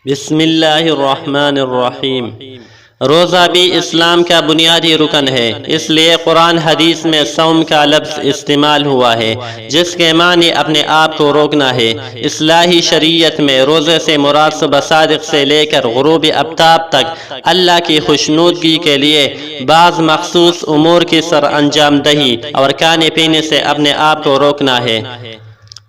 بسم اللہ الرحمن الرحیم۔ روزہ بھی اسلام کا بنیادی رکن ہے، اس لیے قرآن حدیث میں صوم کا لفظ استعمال ہوا ہے، جس کے معنی اپنے آپ کو روکنا ہے۔ اصلاحی شریعت میں روزے سے مراد صبح صادق سے لے کر غروب آفتاب تک اللہ کی خوشنودگی کے لیے بعض مخصوص امور کی سر انجام دہی اور کھانے پینے سے اپنے آپ کو روکنا ہے،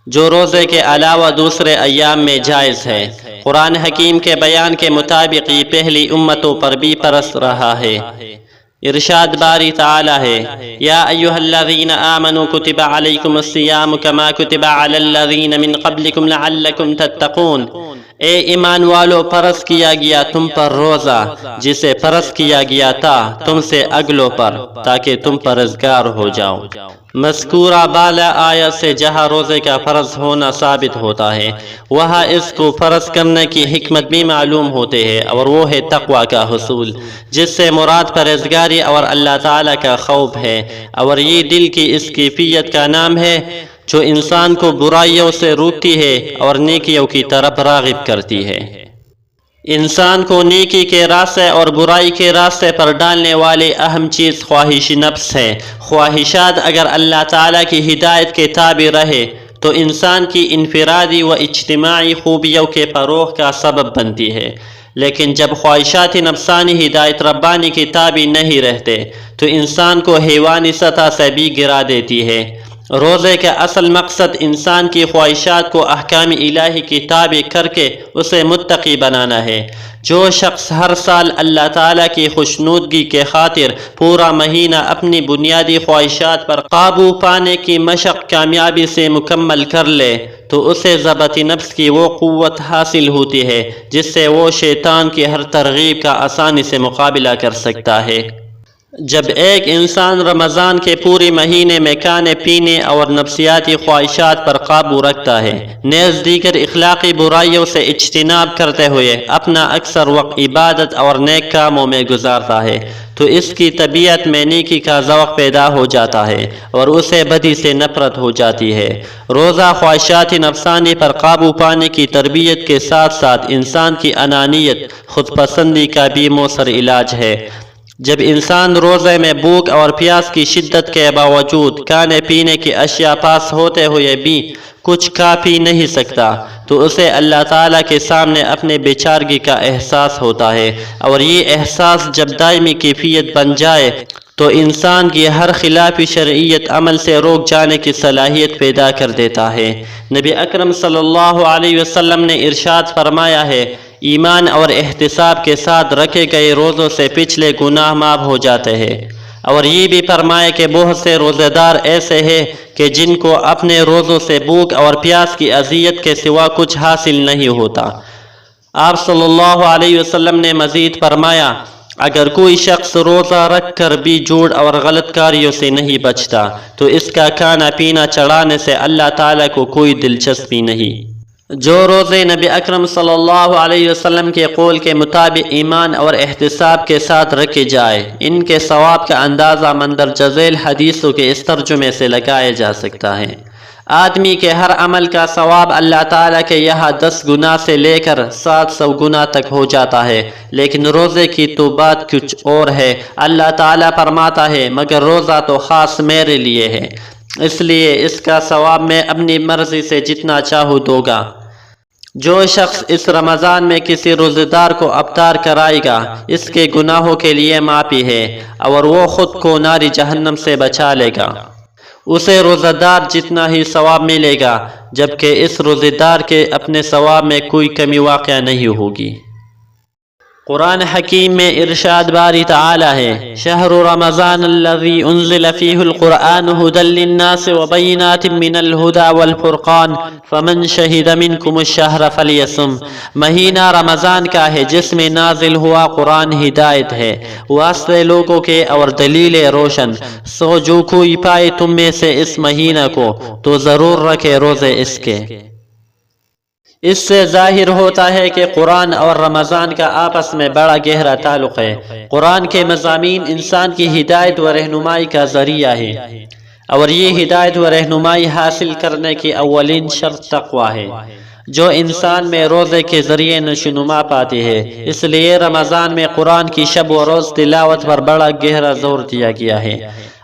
جو روزے کے علاوہ دوسرے ایام میں جائز ہے۔ قرآن حکیم کے بیان کے مطابق یہ پہلی امتوں پر بھی پرس رہا ہے۔ ارشاد باری تعالی ہے، یا ایھا الذین آمنوا کتب علیکم الصیام کما کتب علی الذین من قبلکم لعلکم تتقون۔ اے ایمان والو، فرض کیا گیا تم پر روزہ جسے فرض کیا گیا تھا تم سے اگلوں پر، تاکہ تم پرہیزگار ہو جاؤ۔ مذکورہ بالا آیت سے جہاں روزے کا فرض ہونا ثابت ہوتا ہے، وہاں اس کو فرض کرنے کی حکمت بھی معلوم ہوتے ہے، اور وہ ہے تقوی کا حصول، جس سے مراد پرہیزگاری اور اللہ تعالیٰ کا خوف ہے، اور یہ دل کی اس کیفیت کا نام ہے جو انسان کو برائیوں سے روکتی ہے اور نیکیوں کی طرف راغب کرتی ہے۔ انسان کو نیکی کے راستے اور برائی کے راستے پر ڈالنے والی اہم چیز خواہش نفس ہے۔ خواہشات اگر اللہ تعالیٰ کی ہدایت کے تابع رہے تو انسان کی انفرادی و اجتماعی خوبیوں کے فروغ کا سبب بنتی ہے، لیکن جب خواہشات نفسانی ہدایت ربانی کی تابع نہیں رہتے تو انسان کو حیوانی سطح سے بھی گرا دیتی ہے۔ روزے کا اصل مقصد انسان کی خواہشات کو احکام الہی کی تابع کر کے اسے متقی بنانا ہے۔ جو شخص ہر سال اللہ تعالیٰ کی خوشنودگی کے خاطر پورا مہینہ اپنی بنیادی خواہشات پر قابو پانے کی مشق کامیابی سے مکمل کر لے تو اسے ضبط نفس کی وہ قوت حاصل ہوتی ہے جس سے وہ شیطان کی ہر ترغیب کا آسانی سے مقابلہ کر سکتا ہے۔ جب ایک انسان رمضان کے پورے مہینے میں کھانے پینے اور نفسیاتی خواہشات پر قابو رکھتا ہے، نیز دیگر اخلاقی برائیوں سے اجتناب کرتے ہوئے اپنا اکثر وقت عبادت اور نیک کاموں میں گزارتا ہے، تو اس کی طبیعت میں نیکی کا ذوق پیدا ہو جاتا ہے اور اسے بدی سے نفرت ہو جاتی ہے۔ روزہ خواہشات نفسانی پر قابو پانے کی تربیت کے ساتھ ساتھ انسان کی انانیت، خود پسندی کا بھی مؤثر علاج ہے۔ جب انسان روزے میں بھوک اور پیاس کی شدت کے باوجود کھانے پینے کی اشیاء پاس ہوتے ہوئے بھی کچھ کھا پی نہیں سکتا تو اسے اللہ تعالیٰ کے سامنے اپنے بے چارگی کا احساس ہوتا ہے، اور یہ احساس جب دائمی کیفیت بن جائے تو انسان کی ہر خلاف شرعیت عمل سے روک جانے کی صلاحیت پیدا کر دیتا ہے۔ نبی اکرم صلی اللہ علیہ وسلم نے ارشاد فرمایا ہے، ایمان اور احتساب کے ساتھ رکھے گئے روزوں سے پچھلے گناہ معاف ہو جاتے ہیں، اور یہ بھی فرمایا کہ بہت سے روزے دار ایسے ہیں کہ جن کو اپنے روزوں سے بھوک اور پیاس کی اذیت کے سوا کچھ حاصل نہیں ہوتا۔ آپ صلی اللہ علیہ وسلم نے مزید فرمایا، اگر کوئی شخص روزہ رکھ کر بھی جھوٹ اور غلط کاریوں سے نہیں بچتا تو اس کا کھانا پینا چڑھانے سے اللہ تعالیٰ کو کوئی دلچسپی نہیں۔ جو روزے نبی اکرم صلی اللہ علیہ وسلم کے قول کے مطابق ایمان اور احتساب کے ساتھ رکھے جائے، ان کے ثواب کا اندازہ مندرجہ ذیل حدیثوں کے اس ترجمے سے لگایا جا سکتا ہے۔ آدمی کے ہر عمل کا ثواب اللہ تعالیٰ کے یہاں 10 گنا سے لے کر 700 گنا تک ہو جاتا ہے، لیکن روزے کی تو بات کچھ اور ہے۔ اللہ تعالیٰ فرماتا ہے، مگر روزہ تو خاص میرے لیے ہے، اس لیے اس کا ثواب میں اپنی مرضی سے جتنا چاہوں دوں گا۔ جو شخص اس رمضان میں کسی روزہ دار کو افطار کرائے گا، اس کے گناہوں کے لیے معافی ہے، اور وہ خود کو ناری جہنم سے بچا لے گا۔ اسے روزہ دار جتنا ہی ثواب ملے گا، جبکہ اس روزہ دار کے اپنے ثواب میں کوئی کمی واقع نہیں ہوگی۔ قرآن حکیم میں ارشاد باری تعالی ہے، شہر رمضان الذی انزل فیہ القرآن ھدی للناس وبینات من الھدی والفرقان فمن شہد منکم الشہر فلیصم۔ مہینہ رمضان کا ہے جس میں نازل ہوا قرآن ہدایت ہے واسطے لوگوں کے اور دلیل روشن، سو جو کوئی پائے تم میں سے اس مہینہ کو تو ضرور رکھے روزے اس کے۔ اس سے ظاہر ہوتا ہے کہ قرآن اور رمضان کا آپس میں بڑا گہرا تعلق ہے۔ قرآن کے مضامین انسان کی ہدایت و رہنمائی کا ذریعہ ہے، اور یہ ہدایت و رہنمائی حاصل کرنے کی اولین شرط تقوی ہے۔ جو انسان میں روزے کے ذریعے نشوونما پاتی ہے۔ اس لیے رمضان میں قرآن کی شب و روز تلاوت پر بڑا گہرا زور دیا گیا ہے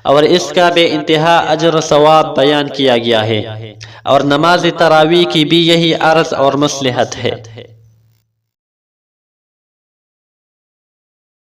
اور اس کا بے انتہا اجر و ثواب بیان کیا گیا ہے، اور نماز تراویح کی بھی یہی عرض اور مصلحت ہے۔